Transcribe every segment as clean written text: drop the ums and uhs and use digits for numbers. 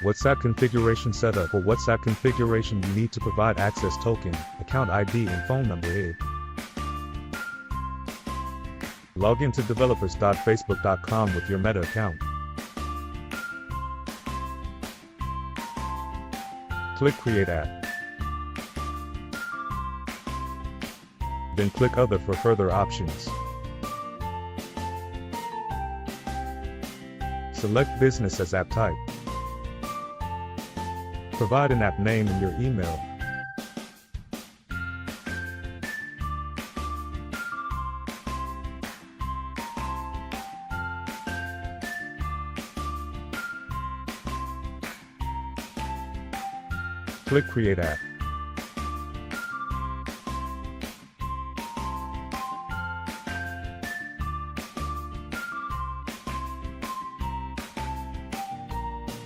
WhatsApp configuration setup. For WhatsApp configuration, you need to provide access token, account ID, and phone number. Log into developers.facebook.com with your Meta account. Click Create App. Then click Other for further options. Select Business as app type. Provide an app name and your email. Click Create App.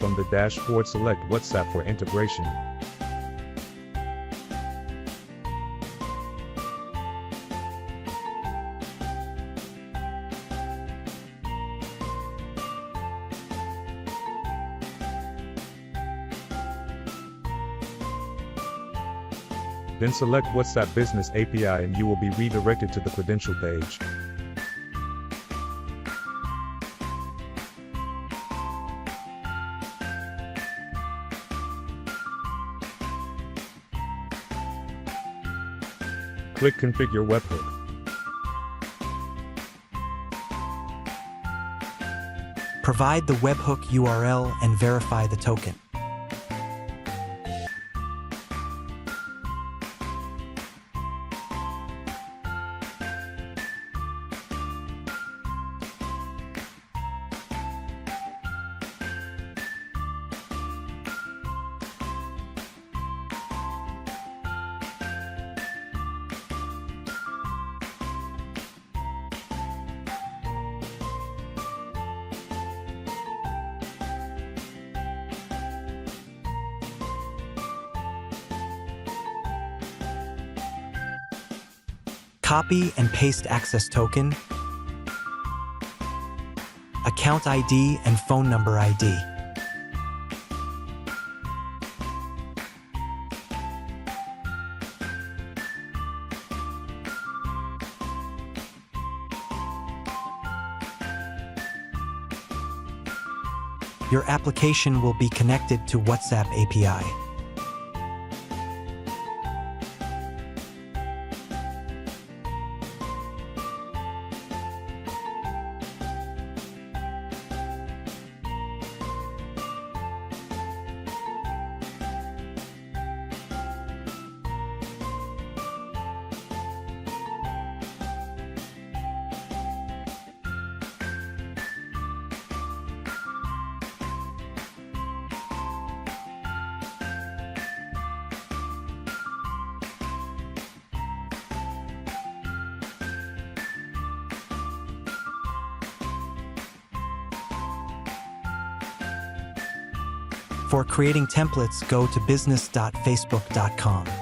From the dashboard, select WhatsApp for integration. Then select WhatsApp Business API and you will be redirected to the credential page. Click Configure Webhook. Provide the webhook URL and verify the token. Copy and paste access token, account ID and phone number ID. Your application will be connected to WhatsApp API. For creating templates, go to business.facebook.com.